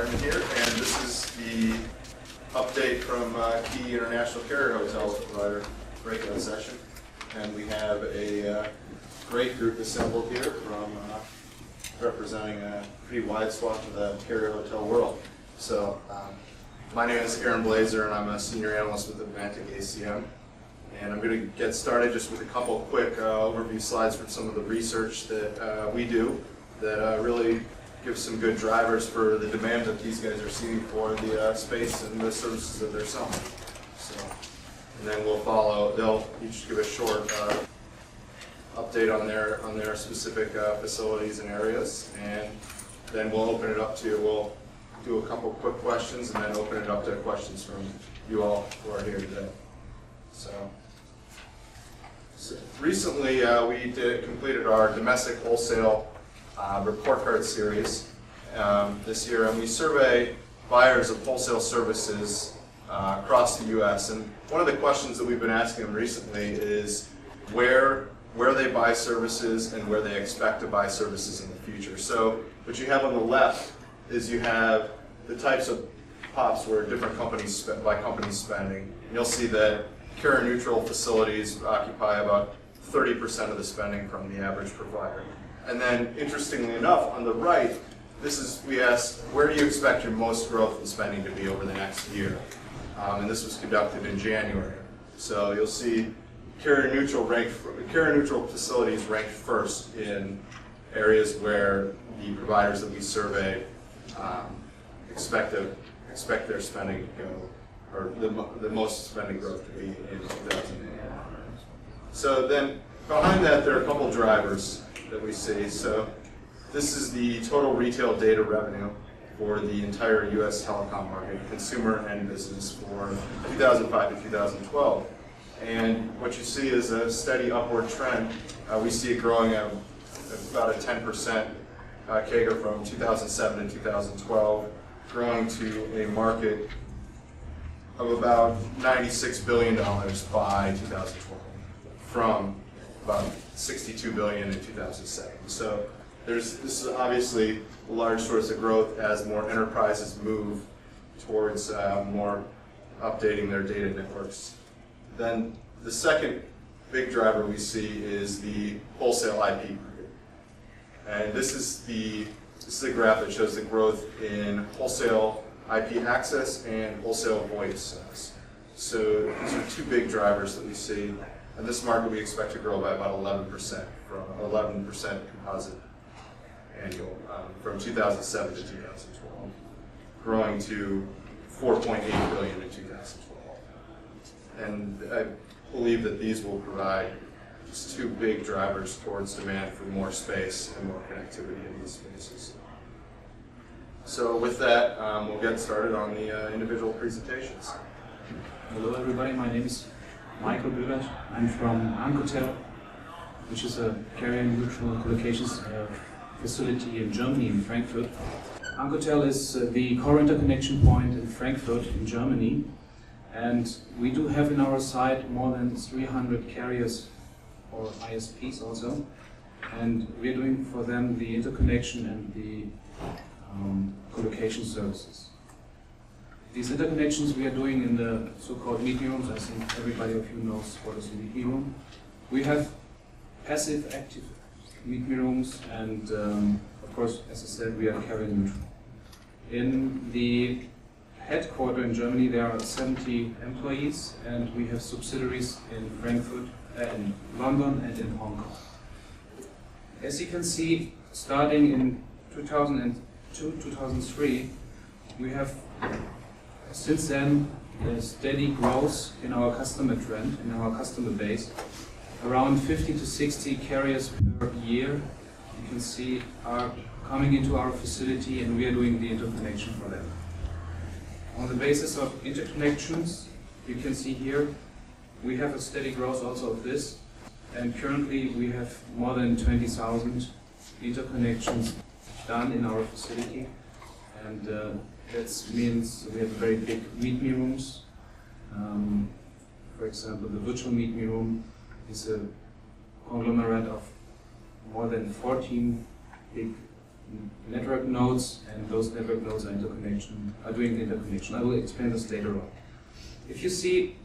environment here, and this is the update from key international carrier hotels provider breakout session. And we have a great group assembled here from representing a pretty wide swath of the carrier hotel world. So my name is Aaron Blazer, and I'm a senior analyst with Atlantic-ACM. And I'm going to get started just with a couple quick overview slides from some of the research that we do that really gives some good drivers for the demand that these guys are seeing for the space and the services that they're selling. So, and then we'll follow. They'll each give a short update on their specific facilities and areas, and then we'll open it up to. We'll do a couple quick questions, and then open it up to questions from you all who are here today. So recently we completed our domestic wholesale report card series this year, and we survey buyers of wholesale services across the U.S. And one of the questions that we've been asking them recently is where they buy services and where they expect to buy services in the future. So what you have on the left is you have the types of pops where different companies by companies spending. And you'll see that carrier-neutral facilities occupy about 30% of the spending from the average provider. And then, interestingly enough, on the right, we asked, where do you expect your most growth in spending to be over the next year? And this was conducted in January. So you'll see carrier-neutral facilities ranked first in areas where the providers that we survey expect their spending to go, or the most spending growth to be in 2008. So then, behind that, there are a couple drivers that we see. So this is the total retail data revenue for the entire U.S. telecom market, consumer and business, for 2005 to 2012. And what you see is a steady upward trend. We see it growing at about a 10% CAGR from 2007 to 2012, growing to a market of about $96 billion by 2012, from about $62 billion in 2007. So this is obviously a large source of growth as more enterprises move towards more updating their data networks. Then the second big driver we see is the wholesale IP market. And this is a graph that shows the growth in wholesale IP access and wholesale voice sales. So these are two big drivers that we see. In this market, we expect to grow by about 11%, from 11% composite annual from 2007 to 2012, growing to $4.8 billion in 2012. And I believe that these will provide just two big drivers towards demand for more space and more connectivity in these spaces. So with that, we'll get started on the individual presentations. Hello everybody, my name is Michael Bürger. I'm from Ankotel, which is a carrier-neutral collocations facility in Germany, in Frankfurt. Ankotel is the core interconnection point in Frankfurt, in Germany, and we do have in our site more than 300 carriers, or ISPs also, and we're doing for them the interconnection and the collocation services. These interconnections we are doing in the so-called meet-me rooms. I think everybody of you knows what is a meet-me room. We have passive, active meet-me rooms, and of course, as I said, we are carrier-neutral. In the headquarters in Germany, there are 70 employees, and we have subsidiaries in Frankfurt, in London, and in Hong Kong. As you can see, starting in 2002, 2003, we have since then a steady growth in our customer trend, in our customer base. Around 50 to 60 carriers per year, you can see, are coming into our facility, and we are doing the interconnection for them. On the basis of interconnections, you can see here, we have a steady growth also of this, and currently we have more than 20,000 interconnections done in our facility, and that means we have very big meet-me rooms. For example, the virtual meet-me room is a conglomerate of more than 14 big network nodes, and those network nodes are doing the interconnection. I will explain this later on. If you see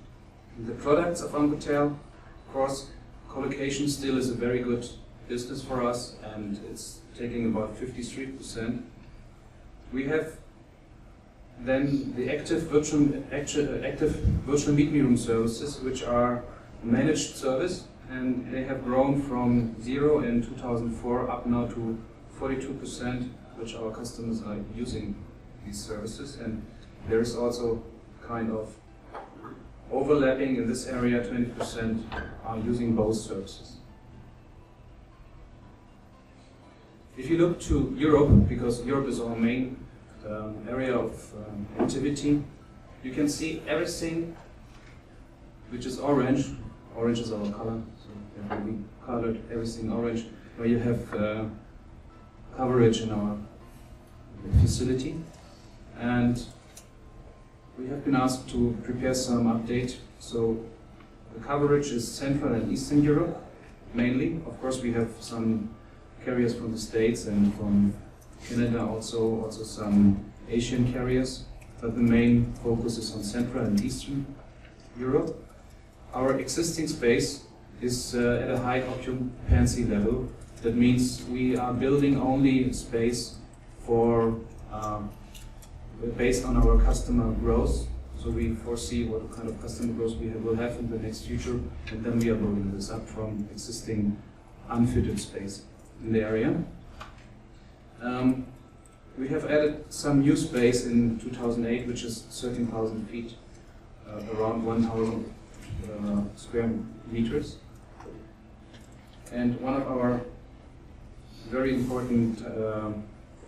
the products of Ancotel, of course, colocation still is a very good business for us, and it's taking about 53%. We have then the active virtual meet me room services, which are managed service, and they have grown from 0 in 2004 up now to 42%, which our customers are using these services. And there is also kind of overlapping in this area. 20% are using both services. If you look to Europe, because Europe is our main area of activity, you can see everything which is orange. Orange is our color, so we colored everything orange, where you have coverage in our facility. And we have been asked to prepare some update. So the coverage is Central and Eastern Europe, mainly. Of course, we have some carriers from the States and from Canada, also some Asian carriers, but the main focus is on Central and Eastern Europe. Our existing space is at a high occupancy level. That means we are building only space for based on our customer growth. So we foresee what kind of customer growth we will have in the next future, and then we are building this up from existing unfitted space in the area. We have added some new space in 2008, which is 13,000 feet, around 1,000 square meters. And one of our very important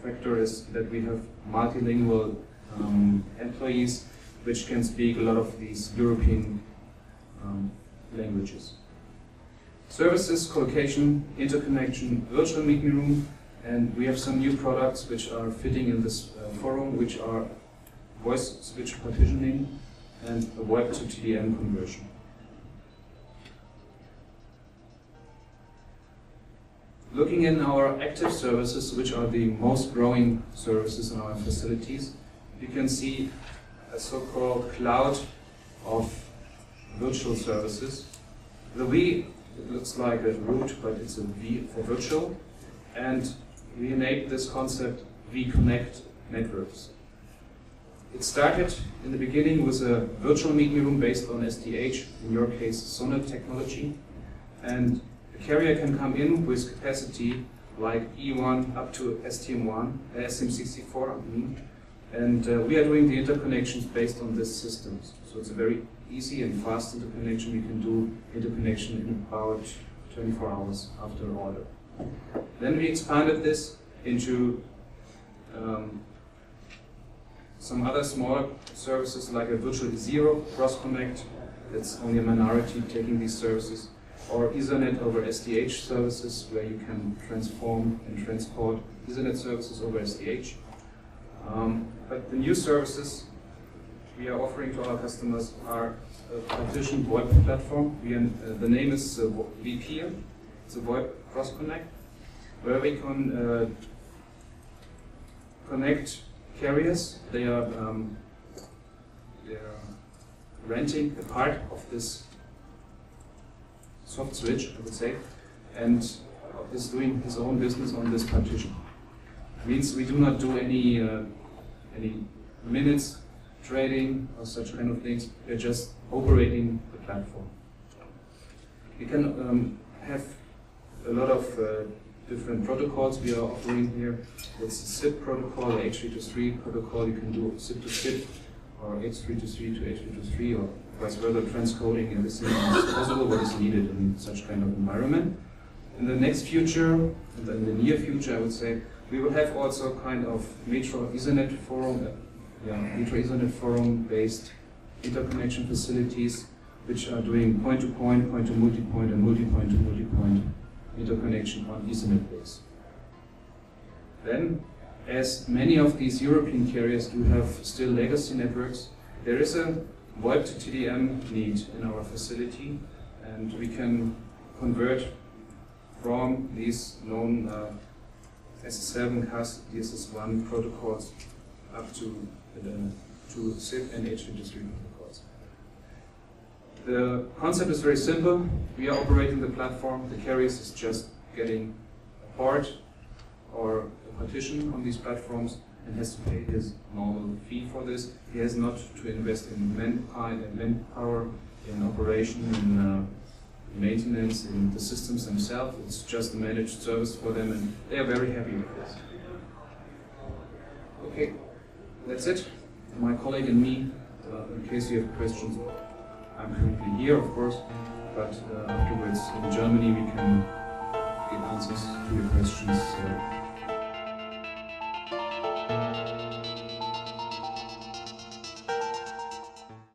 factor is that we have multilingual employees which can speak a lot of these European languages. Services, colocation, interconnection, virtual meet me room, and we have some new products which are fitting in this forum, which are voice switch partitioning and a VoIP to TDM conversion. Looking in our active services, which are the most growing services in our facilities, you can see a so-called cloud of virtual services. The V, it looks like a root, but it's a V for virtual, and we named this concept V-Connect Networks. It started in the beginning with a virtual meet me room based on SDH, in your case Sonnet technology, and the carrier can come in with capacity like E1 up to STM1, STM64, I mean, and we are doing the interconnections based on this system. So it's a very easy and fast interconnection. We can do interconnection in about 24 hours after order. Then we expanded this into some other smaller services like a virtual zero cross connect. That's only a minority taking these services, or Ethernet over SDH services, where you can transform and transport Ethernet services over SDH. But the new services we are offering to our customers are a partitioned VoIP platform. The name is VP. It's a VoIP cross connect, where we can connect carriers. They are renting a part of this soft switch, I would say, and is doing his own business on this partition. Means we do not do any minutes trading or such kind of things. We're just operating the platform. We can have a lot of different protocols we are offering here. It's a SIP protocol, H323 protocol. You can do SIP to SIP or H323 to H323 or vice versa, transcoding everything as possible what is needed in such kind of environment. In the next future, in the near future, I would say, we will have also kind of Metro Ethernet forum based interconnection facilities which are doing point-to-point, point-to-multipoint, and multipoint to multipoint interconnection on Ethernet base. Then, as many of these European carriers do have still legacy networks, there is a VoIP to TDM need in our facility, and we can convert from these known SS7, CAS, DSS1 protocols up to SIP and H industry protocols. The concept is very simple. We are operating the platform. The carrier is just getting a port or a partition on these platforms and has to pay his normal fee for this. He has not to invest in manpower, in operation, in maintenance, in the systems themselves. It's just a managed service for them, and they are very happy with this. Okay, that's it. My colleague and me, in case you have questions, I'm currently here, of course, but afterwards in Germany we can give answers to your questions.